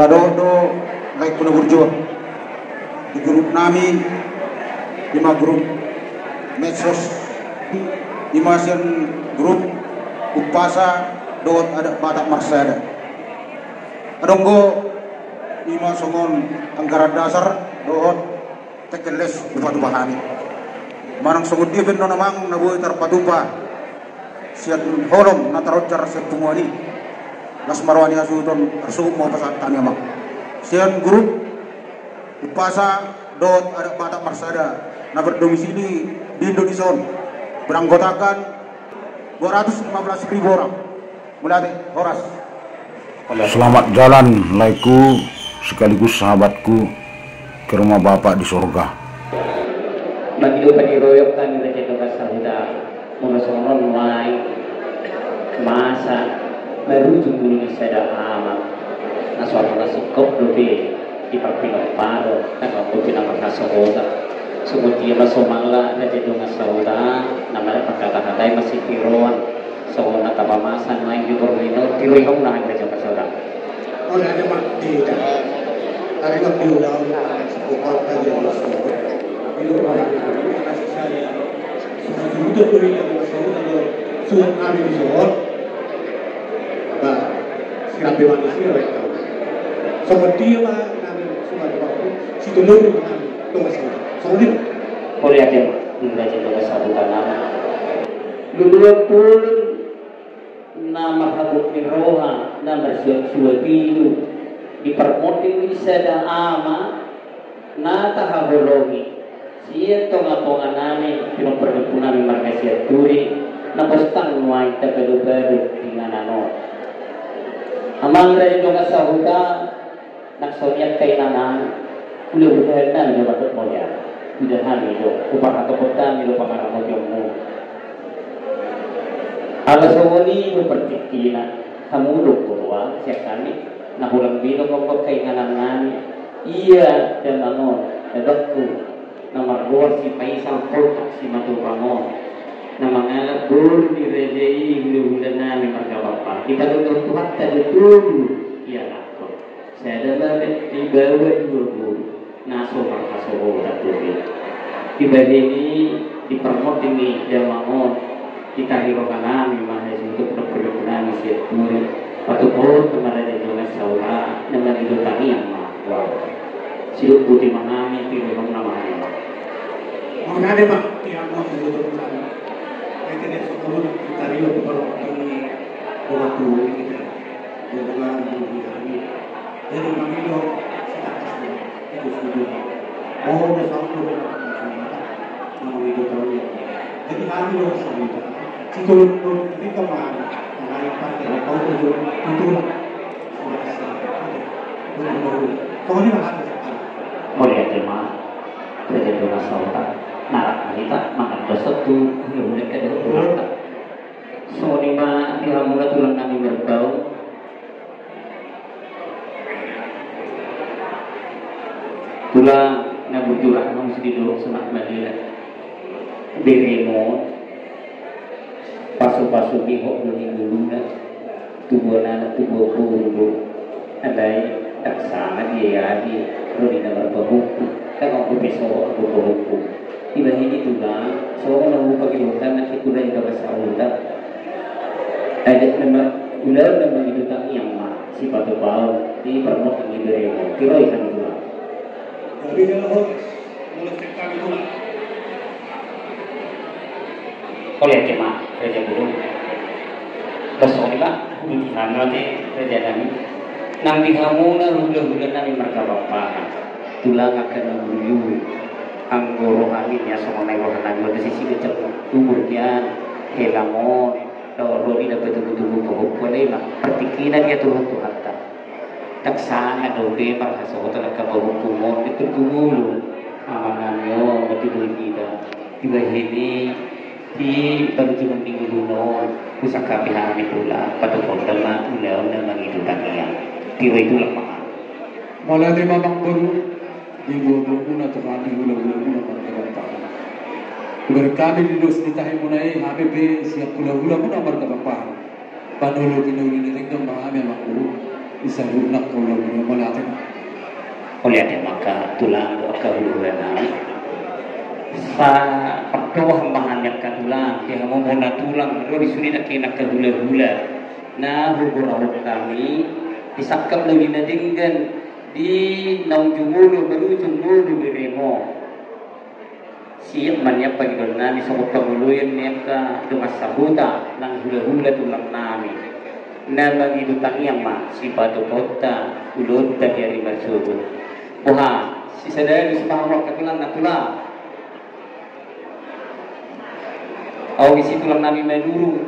do like puno burjo di grup nami 5 grup medsos 5 sen grup upasa dot ada batak marsada adonggo 5 songon anggaran dasar dot tekeles upatu bahani manang songon dia bendo namang nabuhi terpatupa siat holom natarojar siat tumuani las marwani asuton arsum mau pasat tani mak sian grup upasa dot ada batak marsada na berdomisili di Indonesia beranggotakan 215.000 orang mulai horas. Selamat jalan laiku sekaligus sahabatku ke rumah Bapak di surga. Bagi paniroyok kami raja kasahda mengosonon mai masa merujuk dulu sada amat naswar nasikop dobe di papino paro tak aku pinang kasohoda sumuti masomala raja kasahda namanya kata-kata masih piroan so nakapamasan lain di Borneo tiroyong na raja kasahda. Oh ada mak tidak hari ini diulang bukan aja itu orang kasih saya sudah itu tuh yang sudah kami disebut bah siapa manusia mereka seperti apa kami sudah waktu situ lalu kami tunggu saja soalnya boleh aja raja satu tanam dulu pun nama habuk roha nama suatu bilu dipermoting sada ama nata habologi siya tongatonganani pinuperdupunan markasya turi napostang nuay tagalubado dengan ano amang rin yung asahuta nagsonyat kay naman uli-ulihan na nilabatot mo yan udahan nilo upakatopotan nilo pangaramot yung mo alasawali mo pertikina hamulog po siya kami nahulang bilog ako kay nanangan iya dan ano nadakku na margor si paisang portak si matupangon na mga bur ni rejei hulu-hula namin magkabapa kita tutun Tuhan tadutulu iya ako saya adalah di bawah dulu naso markasobo datubi tiba ini dipermot ini jamangon kita hirokan namin mahal untuk berkeduk namin siap murid patupun kemarin juga saudara dengan itu kami yang mahal siap putih menami tirohong namanya mau ada mak yang mau menutup kami kita sebelum kita rio baru ini waktu kita dengan kami jadi kami lo itu sudah oh bersama nama itu tahu jadi kami lo sama jika ketika mana hari pada kau itu kau ini mana boleh tema terjadi masalah narak kita makan bersatu hidup kedua kita so lima dihamula tulang kami berbau tulang nabut tulang kamu sedih semak balik beremo pasu-pasu bihok dulu tubuh anak tubuh bulu andai tak sama dia di rodina berbahuku kan aku besok aku berhukum tiba ini tulang soalnya nahu pagilutan na kita yung kabasahuda ada nama ular nama itu tak yang mah si patu pau di permot ang iberemo kiro ikan tulang jadi kalau mulai sekali tulang oleh kema kerja burung besok ni pak di sana nanti kerja kami nang di kamu na hula-hula nami markabapa tulang akan menguyu anggoro rohaninya sama nai rohani ada sisi kecil tuburnya helamon rohani dapat tubuh bahwa boleh mak pertikinan dia Tuhan Tuhan tak sana dobe marhaso talaga kabahukumon itu tumulong amananyo matiduy kita tiba ini di berjuang minggu luno pusaka pihami pula patupong dama ulaw na mangidutan niya tiba itu lemah Malah di mamang baru di buah-buah na terhati hula-hula na markabapa. Berkami di dos ditahi munai HBB siap hula-hula na markabapa. Panulo pinuli ni ringdong mahami makulu bisa lunak kalau belum melihatnya. Oleh ada maka tulang doa huluran sa pagkawa hambahan yak katulang kaya mo muna tulang ro disuni na kina kahula-hula na hugurahog kami isakap lagi na dinggan di naung jumulo baru jumulo biremo siap man ya pagidol nami sa kutanguluyan niya ka dumasahuta ng hula-hula tulang nami na magidutang yang ma si Batu Kota ulod tadi hari bersubut buha si sadaya di sepahawak katulang na tulang awis isi tulang nami menuru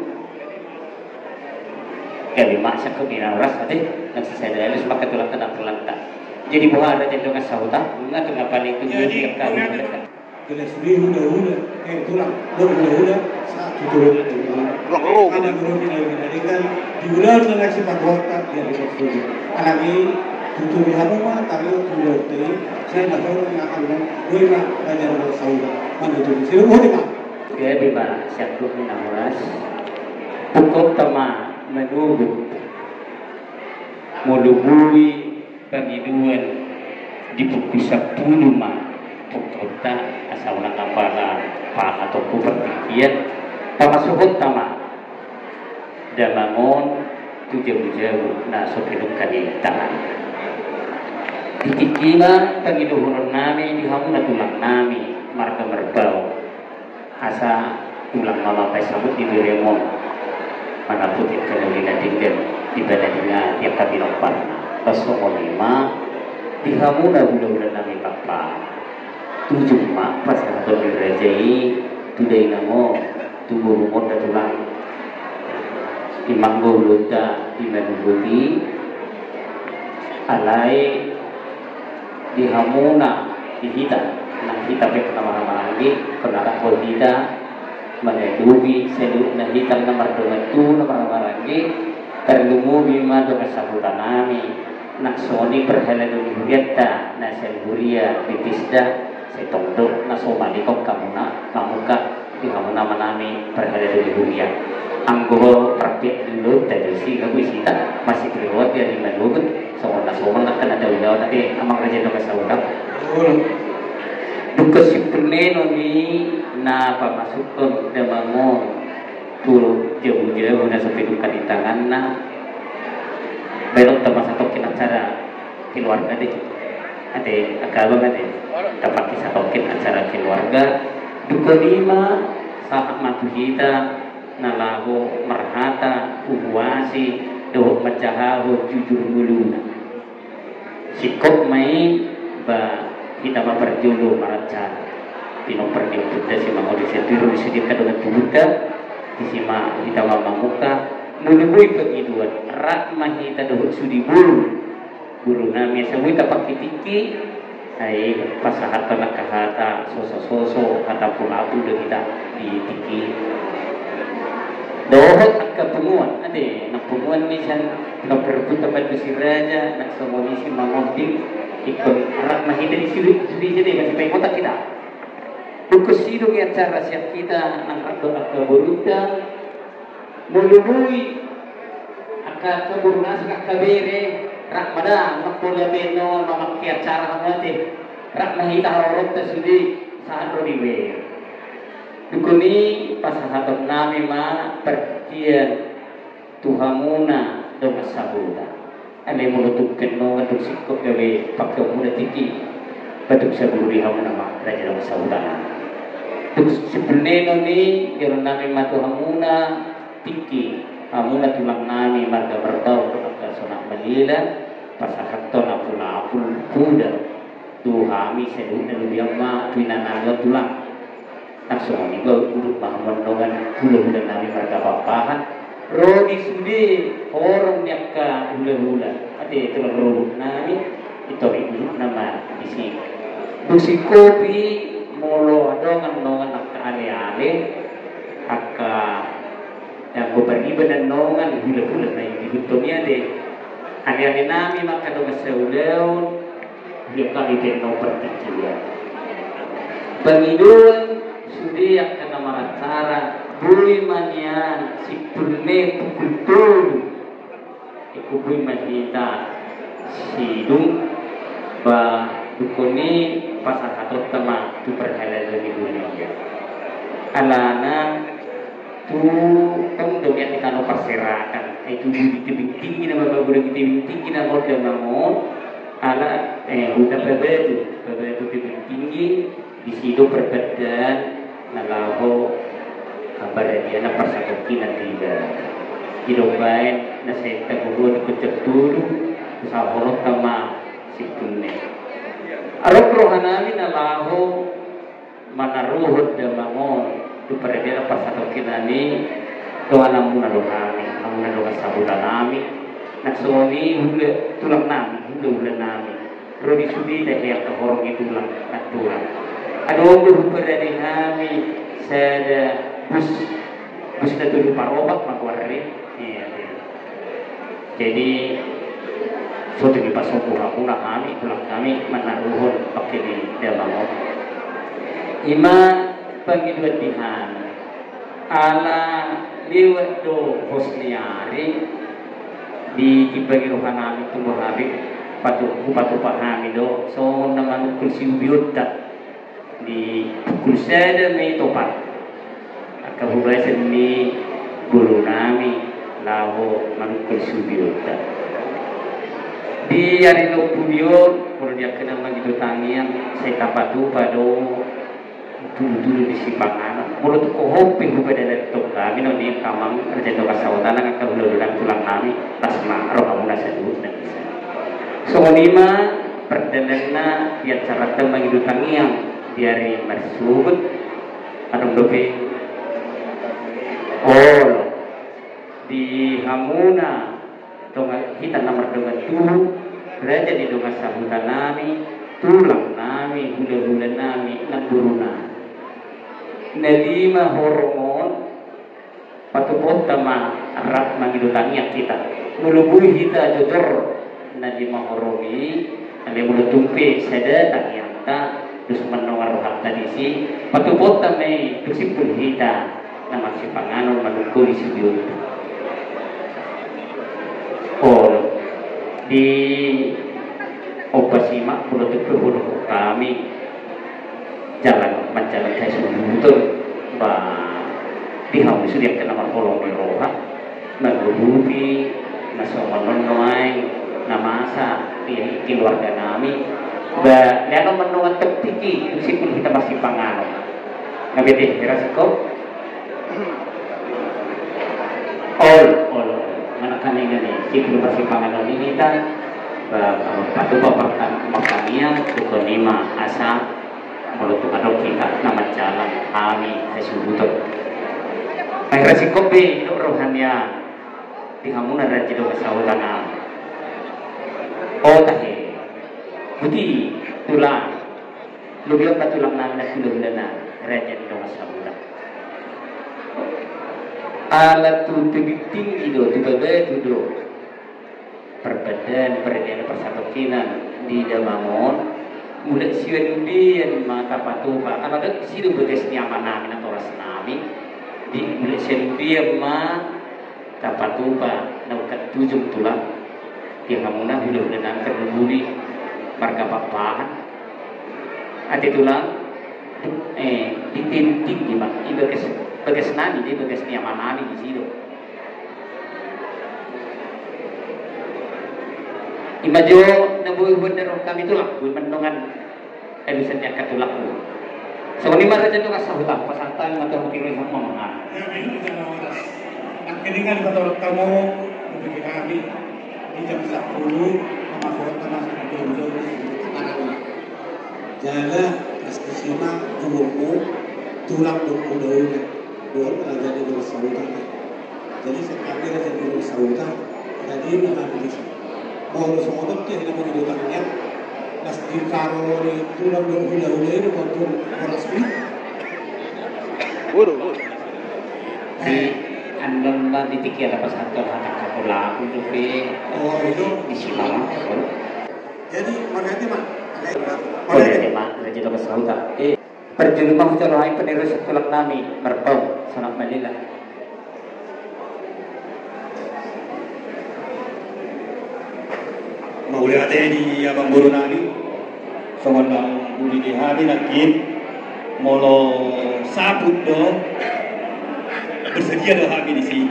kali maksa kebinaras ade nagsasadaya di sepakat tulang tulang tak jadi buha ada jendong sahuta nga tengah paling tujuh tiap kali Kena suri hula-hula, tulang hula-hula saat tulang ada guru dinarikan di bulan dengan si Pakota yang disebut alami tutur hamuma tapi tutur tadi saya nak tahu yang akan bagaimana belajar saudara mana itu sih boleh pak? Ya di mana siap dulu namuras pukul tema menunggu mulubui pengiduan di pukul 10 mah pukul tak asal nak apalah pak atau pertikian pamasuhut tama damangon tu jauh-jauh na sopiluk kanita titikina pangiluhuran nami dihamuna tulang nami marga merbau asa tulang mama paisabut di biremon mana putih kenalina tinggal di badannya tiap kami lompat pasong lima dihamuna bulan-bulan nami papa 7 mak pas atau dirajai tudai namo tubuh rumon dan tulang imang goluta imanubuti alai dihamuna dihita nang hita pe nama lagi kenara bolita menedubi sedut na hitam nomor 2 nomor lagi terlumu bima do kasabutan nami nak soni perheladu huriata na selhuria bitisda setongdo na somali kok kamuna kamuka di hamuna manami perheladu huria anggo praktik dulu tadi si gabu sita masih kelewat dari menugut soalnya kan ada wilayah tadi amang raja do kasabutan duka sipurne ni na pamasukon damangon tulu jauh-jauh na sampai duka di tangan na belok termasuk tokin acara keluarga deh ada agama ada dapat kisah tokin acara keluarga duka 5 saat matu kita nalahu marhata uhuasi doh macahahu jujur muluna sikop mai ba kita berjulu maracan pino pergi buddha si mau disetiru disediakan dengan buddha disima kita mamuka mulubui pengiduan rak mahita doh sudi buru nami sabui tapak tiki ai pasahat tanah kahata soso kata pulapu doh kita di tiki dohot ke penguan ade nak penguan misal nak berebut tempat besi raja nak semua isi mangopi ikut rak mahita di sini jadi masih pengen kotak kita bukus sidung ya cara siap kita nang doa ke buruta mulubui aka keburunas aka kabere rak pada nak pola beno nak kia cara hamate rak mahita harorot sudi saat rodiwe dukuni pasahatot nami ma pertian tuhamuna do masabuda ane menutup keno untuk sikap gawe pakai muda tiki batuk saburi hamuna ma raja do masabuda tuk sebenarnya ni jalan nami ma tuhamuna tiki hamuna tulang nami marga bertau ke sonak melila pasahatot napula apul kuda tuhami sedut lebih ma pinanaga tulang langsung ini gue urut bangun dengan hula-hula nami marga papahan rodi sudi orang yang ke hula-hula ada itu rodi nami itu ibu nama di sini busi kopi molo dongan nak ale-ale aka yang gue pergi benar dongan hula-hula nah yang dihutungnya deh ale-ale nami maka dongan seuleun dia kali beno pertikian pengidun sudi yang kena maracara buli manian si purne pukul tulu ikubui mahita hidung ba dukuni pasar hatot tema tu perhalal lebih dunia alana tu tong domiat ikano perserakan itu di tebing tinggi nama bagus di tebing tinggi nama udah mau ala udah bebetu tebing tinggi di situ berbeda nalaho kabar dia na persatuki nanti hidup baik nasi teguru dikejar turu saholot sama sikunne arok rohanami nalaho manaruhut damangon tu perbedaan persatuki nani doa namun doa sabutan nami nak suami hule tulang nami hule nami rodi sudi dah yang kehorong itu tulang tulang aduh berbeda nami saya bus dulu parobak makwari jadi suatu di pasok pura kami tulang kami menaruhun pakai di dalam ima panggiduan ala liwat do hosniari di kibagi rohanami tumbuh habib patu pahami do so naman kulsi ubiutat di kulsada may topat kahubasan ni guru nami laho manukul subiutat di hari lo pubiot kalau dia kena begitu tangian saya tapatu pado dulu di Sipangan mulut ko hoping hubad dari toka mino ni kamang kerja toka sawatan ang kahululan tulang nami tasma roh kamu nasa duit dan bisa so lima perdalanna dia cara temang itu tangian diari marsubut adong dope di hamuna donga kita nomor donga tu raja di donga sahutan nami tulang nami hula-hula nami naguru nami nalima hormon patupot tama arak mangidutangiak kita mulubui kita jujur nalima horomi nali mulutumpi sada tangianta terus menawar hak tadi si patupot tama tusipul kita nama si panganon manukuli si biut di Opasima produk berhubung kami jalan menjalan saya itu di hamus dia kena kolong meroha nagurupi nasomanon noai namasa di keluarga nami lihat menungan tertiki meskipun kita masih panganon nabi deh rasiko mana kami ini jika masih panganon ini kan patu pertanian tukonima asa melutuk adok kita nama jalan kami hasilutut ay resiko be itu rohania di hamuna dan jido kesawutan tahe buti tulang lubiok na tulang namin na tulundana raja jido kesawutan alat tu tinggi do tiba-tiba do perbedaan persatukinan di Damangon mulai siwen udian mata patupa kan ada sidu beges nyaman namin atau ras nami di mulai siwen udian ma tapatupa naukat tujung tulang yang hamuna hidup dengan terbuli marga papahan ati tulang ditinting di mak beges nami di beges nyaman nami di sidu imajo nabuhi bener kami tulang buat menungan bisa nyakat tulang so ini mara jatuh kasahutan pasantang atau mungkin sama mengan kedengar betul kamu bagi kami di jam 10 memasukkan masuk dulu jalan kesima jumbo tulang dulu buat raja di Saudan jadi sekali raja di Saudan jadi mengambil mau semua tuh kita mau diutangnya nas di karo itu lalu hula-hula itu kontur resmi buru di andong lah di tiga apa satu hati kapula itu itu di Simalang jadi mana itu mak raja di Saudan perjumah ucapai penerus tulang nami merpau sangat malila mau lihat di abang guru nani seorang budi di hari nakit molo sabut do bersedia do habis di sini